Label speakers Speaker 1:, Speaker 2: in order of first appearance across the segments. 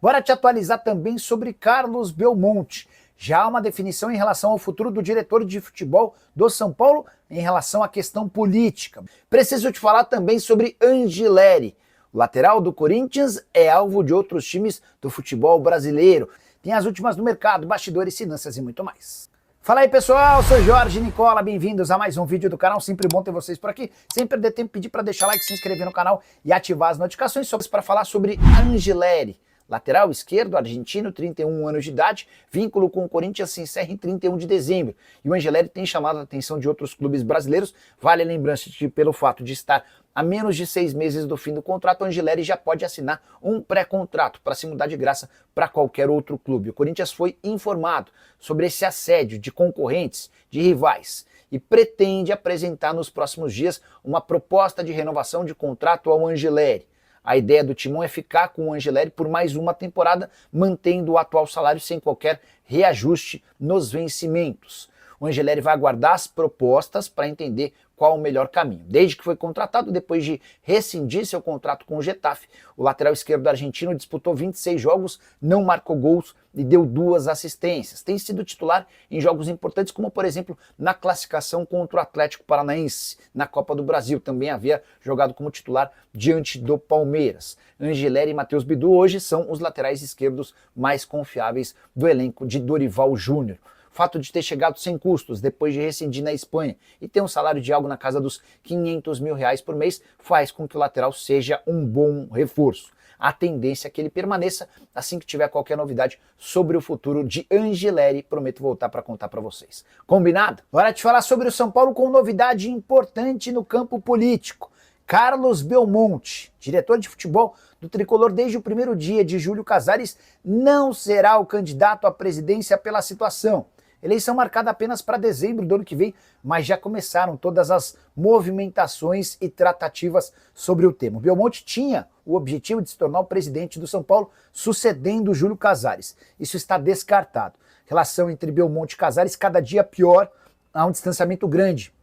Speaker 1: Bora te atualizar também sobre Carlos Belmonte. Já há uma definição em relação ao futuro do diretor de futebol do São Paulo em relação à questão política. Preciso te falar também sobre Angileri. O lateral do Corinthians é alvo de outros times do futebol brasileiro. Tem as últimas do mercado, bastidores, finanças e muito mais. Fala aí pessoal, sou Jorge Nicola, bem-vindos a mais um vídeo do canal, sempre bom ter vocês por aqui. Sem perder tempo, pedir para deixar like, se inscrever no canal e ativar as notificações para falar sobre Angileri. Lateral esquerdo, argentino, 31 anos de idade, vínculo com o Corinthians se encerra em 31 de dezembro. E o Angileri tem chamado a atenção de outros clubes brasileiros. Vale a lembrança de que pelo fato de estar a menos de 6 meses do fim do contrato, o Angileri já pode assinar um pré-contrato para se mudar de graça para qualquer outro clube. O Corinthians foi informado sobre esse assédio de concorrentes, de rivais, e pretende apresentar nos próximos dias uma proposta de renovação de contrato ao Angileri. A ideia do Timão é ficar com o Angileri por mais uma temporada, mantendo o atual salário sem qualquer reajuste nos vencimentos. O Angileri vai aguardar as propostas para entender qual o melhor caminho. Desde que foi contratado, depois de rescindir seu contrato com o Getafe, o lateral esquerdo argentino disputou 26 jogos, não marcou gols e deu 2 assistências. Tem sido titular em jogos importantes, como por exemplo na classificação contra o Atlético Paranaense. Na Copa do Brasil também havia jogado como titular diante do Palmeiras. Angileri e Matheus Bidu hoje são os laterais esquerdos mais confiáveis do elenco de Dorival Júnior. O fato de ter chegado sem custos depois de rescindir na Espanha e ter um salário de algo na casa dos R$500 mil por mês faz com que o lateral seja um bom reforço. A tendência é que ele permaneça. Assim que tiver qualquer novidade sobre o futuro de Angileri, prometo voltar para contar para vocês. Combinado? Bora te falar sobre o São Paulo com novidade importante no campo político. Carlos Belmonte, diretor de futebol do Tricolor desde o primeiro dia de Júlio Casares, não será o candidato à presidência pela situação. Eleição marcada apenas para dezembro do ano que vem, mas já começaram todas as movimentações e tratativas sobre o tema. O Belmonte tinha o objetivo de se tornar o presidente do São Paulo, sucedendo Júlio Casares. Isso está descartado. Relação entre Belmonte e Casares cada dia pior, há um distanciamento grande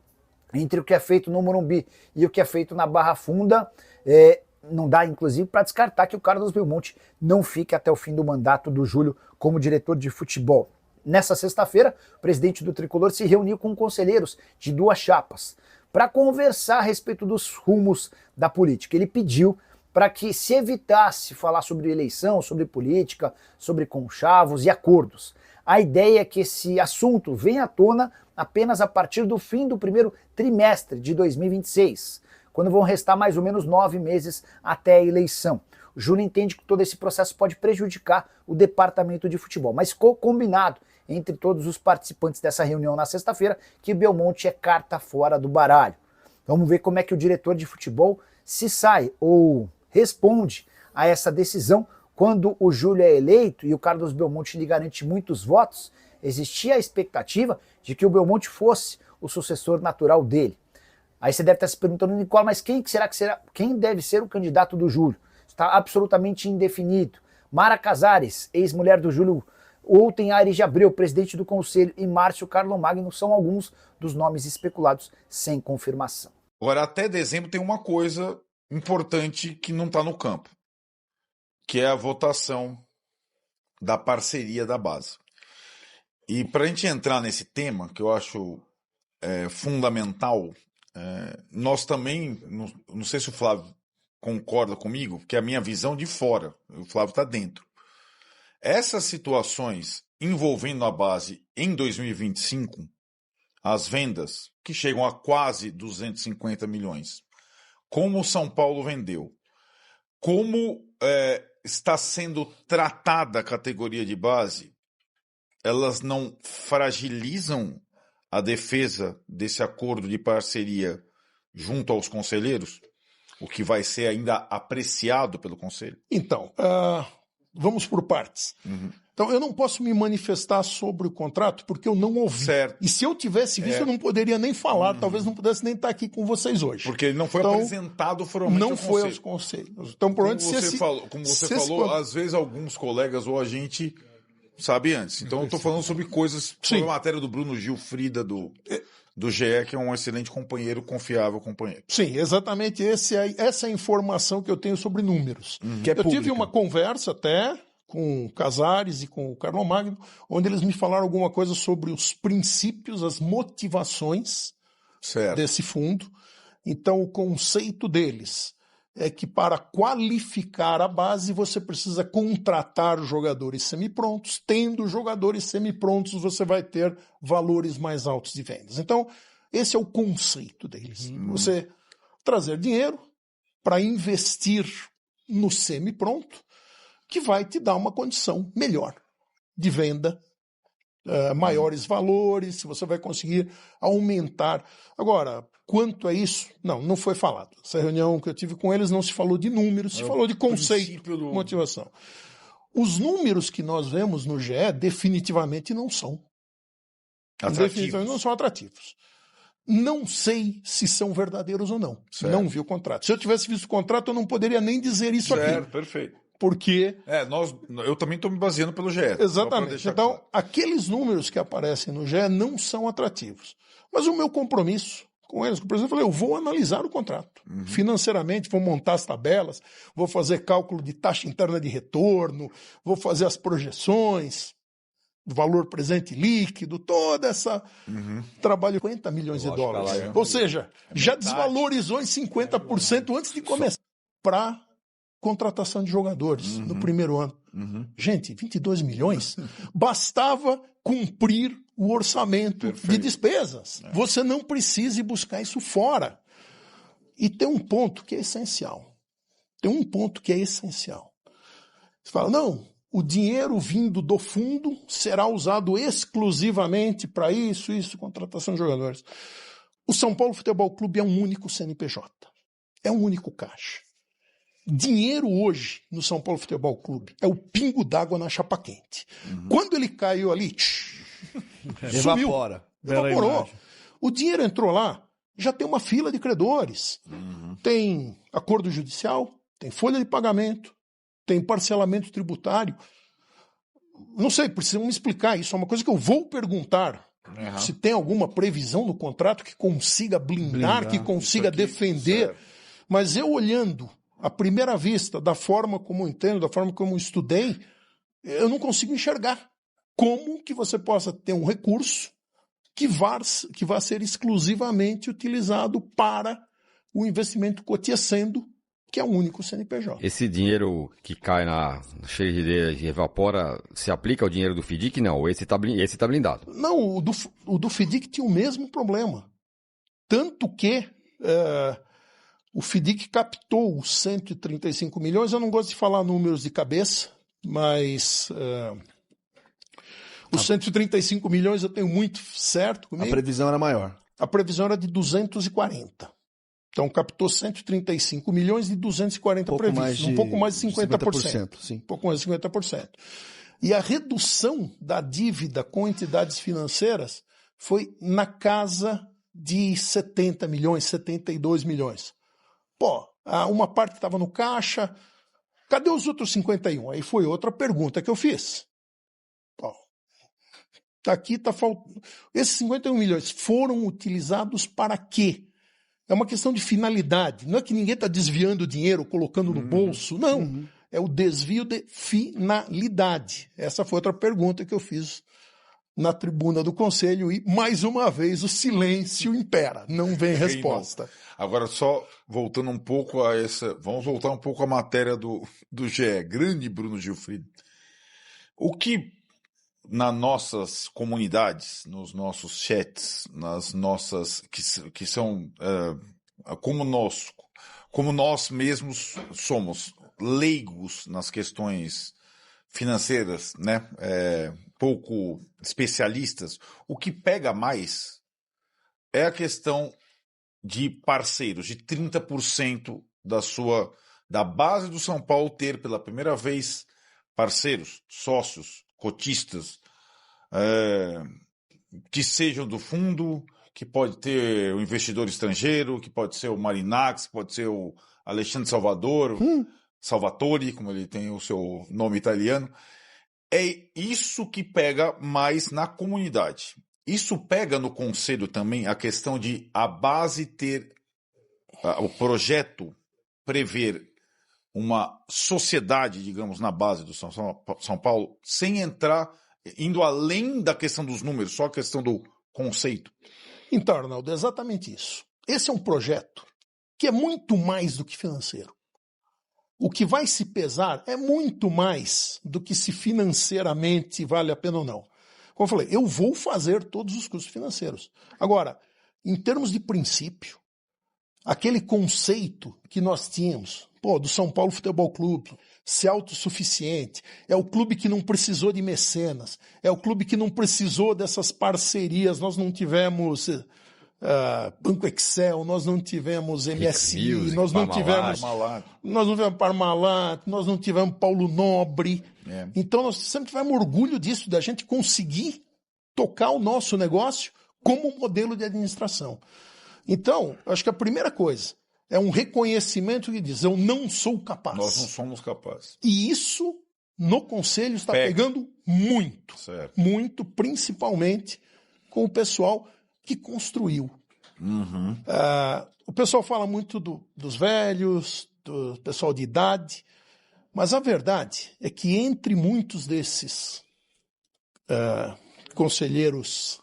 Speaker 1: entre o que é feito no Morumbi e o que é feito na Barra Funda. Não dá, inclusive, para descartar que o Carlos Belmonte não fique até o fim do mandato do Júlio como diretor de futebol. Nessa sexta-feira, o presidente do Tricolor se reuniu com conselheiros de 2 chapas para conversar a respeito dos rumos da política. Ele pediu para que se evitasse falar sobre eleição, sobre política, sobre conchavos e acordos. A ideia é que esse assunto venha à tona apenas a partir do fim do primeiro trimestre de 2026, quando vão restar mais ou menos 9 meses até a eleição. O Júlio entende que todo esse processo pode prejudicar o departamento de futebol, mas ficou combinado entre todos os participantes dessa reunião na sexta-feira que Belmonte é carta fora do baralho. Vamos ver como é que o diretor de futebol se sai ou responde a essa decisão. Quando o Júlio é eleito e o Carlos Belmonte lhe garante muitos votos, existia a expectativa de que o Belmonte fosse o sucessor natural dele. Aí você deve estar se perguntando, Nicola, mas quem deve ser o candidato do Júlio? Está absolutamente indefinido. Mara Casares, ex-mulher do Júlio, ou tem Aires de Abreu, presidente do conselho, e Márcio Carlomagno são alguns dos nomes especulados sem confirmação.
Speaker 2: Agora, até dezembro tem uma coisa importante que não está no campo, que é a votação da parceria da base. E para a gente entrar nesse tema, que eu acho fundamental, nós também, não sei se o Flávio concorda comigo, porque é a minha visão de fora, o Flávio está dentro. Essas situações envolvendo a base em 2025, as vendas, que chegam a quase 250 milhões, como o São Paulo vendeu, como está sendo tratada a categoria de base, elas não fragilizam a defesa desse acordo de parceria junto aos conselheiros, o que vai ser ainda apreciado pelo conselho?
Speaker 3: Então, vamos por partes.
Speaker 2: Uhum.
Speaker 3: Então, eu não posso me manifestar sobre o contrato porque eu não ouvi.
Speaker 2: Certo.
Speaker 3: E se eu tivesse visto, eu não poderia nem falar, talvez não pudesse nem estar aqui com vocês hoje.
Speaker 2: Porque ele não foi apresentado formalmente
Speaker 3: não foi aos conselhos. Então, por onde
Speaker 2: como você falou, às vezes alguns colegas ou a gente sabe antes. Então, eu estou falando sobre coisas, sobre a matéria do Bruno Gil Frida, do GE, que é um excelente companheiro, confiável companheiro.
Speaker 3: Sim, exatamente essa é a informação que eu tenho sobre números.
Speaker 2: Que é
Speaker 3: eu tive uma conversa até com o Casares e com o Carlomagno, onde eles me falaram alguma coisa sobre os princípios, as motivações desse fundo. Então, o conceito deles é que para qualificar a base você precisa contratar jogadores semiprontos. Tendo jogadores semiprontos, você vai ter valores mais altos de vendas. Então, esse é o conceito deles. Você trazer dinheiro para investir no semipronto, que vai te dar uma condição melhor de venda, maiores valores, se você vai conseguir aumentar. Agora, quanto a isso, não foi falado. Essa reunião que eu tive com eles não se falou de números, se falou de conceito, motivação. Os números que nós vemos no GE definitivamente não são. Definitivamente não são atrativos. Não sei se são verdadeiros ou não. Certo. Não vi o contrato. Se eu tivesse visto o contrato, eu não poderia nem dizer isso aqui.
Speaker 2: Certo, perfeito.
Speaker 3: Porque...
Speaker 2: eu também estou me baseando pelo GE.
Speaker 3: Exatamente. Então, aqueles números que aparecem no GE não são atrativos. Mas o meu compromisso com eles, por exemplo, eu vou analisar o contrato. Financeiramente, vou montar as tabelas, vou fazer cálculo de taxa interna de retorno, vou fazer as projeções, valor presente líquido, toda essa trabalho de 50 milhões de dólares. Ou seja, já desvalorizou em 50% antes de começar para contratação de jogadores no primeiro ano. Gente, 22 milhões bastava cumprir o orçamento de despesas. Você não precisa ir buscar isso fora. E tem um ponto que é essencial. Você fala, não, o dinheiro vindo do fundo será usado exclusivamente para isso, contratação de jogadores. O São Paulo Futebol Clube é um único CNPJ. É um único caixa. Dinheiro hoje no São Paulo Futebol Clube é o pingo d'água na chapa quente. Quando ele caiu ali, sumiu. Evaporou. O dinheiro entrou lá, já tem uma fila de credores. Tem acordo judicial, tem folha de pagamento, tem parcelamento tributário. Não sei, precisam me explicar isso. É uma coisa que eu vou perguntar. Se tem alguma previsão no contrato que consiga blindar, que consiga defender. Certo. Mas eu olhando à primeira vista, da forma como eu entendo, da forma como eu estudei, eu não consigo enxergar como que você possa ter um recurso que vá ser exclusivamente utilizado para o investimento cotiacendo, que é o único CNPJ.
Speaker 4: Esse dinheiro que cai na frigideira e evapora, se aplica ao dinheiro do FIDIC? Não, esse tá blindado.
Speaker 3: Não, o do FIDIC tinha o mesmo problema. Tanto que o FIDIC captou os 135 milhões, eu não gosto de falar números de cabeça, mas os 135 milhões eu tenho muito certo comigo.
Speaker 5: A previsão era maior.
Speaker 3: A previsão era de 240. Então captou 135 milhões de 240 previstos, um pouco mais de 50%. Sim. Um pouco mais de 50%. E a redução da dívida com entidades financeiras foi na casa de 70 milhões, 72 milhões. Uma parte estava no caixa, cadê os outros 51? Aí foi outra pergunta que eu fiz. Aqui está faltando. Esses 51 milhões foram utilizados para quê? É uma questão de finalidade. Não é que ninguém está desviando o dinheiro, colocando no bolso. Não. É o desvio de finalidade. Essa foi outra pergunta que eu fiz na tribuna do Conselho e, mais uma vez, o silêncio impera. Não vem resposta.
Speaker 2: Agora, só voltando um pouco a essa... Vamos voltar um pouco à matéria do GE. Grande Bruno Gilfried. O que, nas nossas comunidades, nos nossos chats, nas nossas... que são como nós mesmos somos leigos nas questões financeiras, né? Pouco especialistas, o que pega mais é a questão de parceiros, de 30% da base do São Paulo ter pela primeira vez parceiros, sócios, cotistas, que sejam do fundo, que pode ter o investidor estrangeiro, que pode ser o Marinax, pode ser o Alexandre Salvatore, como ele tem o seu nome italiano. É isso que pega mais na comunidade. Isso pega no conselho também a questão de a base ter, o projeto prever uma sociedade, digamos, na base do São Paulo, sem entrar, indo além da questão dos números, só a questão do conceito?
Speaker 3: Então, Arnaldo, é exatamente isso. Esse é um projeto que é muito mais do que financeiro. O que vai se pesar é muito mais do que se financeiramente vale a pena ou não. Como eu falei, eu vou fazer todos os custos financeiros. Agora, em termos de princípio, aquele conceito que nós tínhamos, do São Paulo Futebol Clube, ser autossuficiente, é o clube que não precisou de mecenas, é o clube que não precisou dessas parcerias, nós não tivemos Banco Excel, nós não tivemos MSI,
Speaker 4: Music,
Speaker 3: nós não tivemos Parmalat, nós não tivemos Paulo Nobre. Então nós sempre tivemos orgulho disso, da gente conseguir tocar o nosso negócio como modelo de administração. Então, acho que a primeira coisa é um reconhecimento que diz, eu não sou capaz.
Speaker 2: Nós não somos capazes.
Speaker 3: E isso, no Conselho, está pegando muito.
Speaker 2: Certo.
Speaker 3: Muito, principalmente com o pessoal que construiu. O pessoal fala muito dos velhos, do pessoal de idade, mas a verdade é que entre muitos desses conselheiros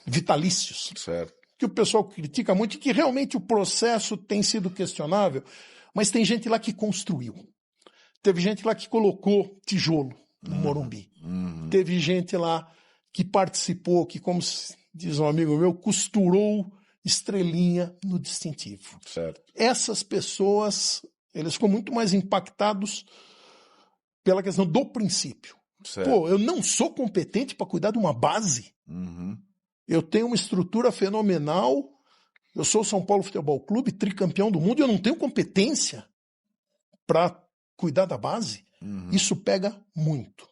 Speaker 3: vitalícios,
Speaker 2: Certo.
Speaker 3: que o pessoal critica muito e que realmente o processo tem sido questionável, mas tem gente lá que construiu. Teve gente lá que colocou tijolo no Morumbi. Teve gente lá que participou, que, como diz um amigo meu, costurou estrelinha no distintivo.
Speaker 2: Certo.
Speaker 3: Essas pessoas, eles ficam muito mais impactados pela questão do princípio.
Speaker 2: Certo.
Speaker 3: Eu não sou competente para cuidar de uma base. Eu tenho uma estrutura fenomenal, eu sou o São Paulo Futebol Clube, tricampeão do mundo, e eu não tenho competência para cuidar da base. Isso pega muito.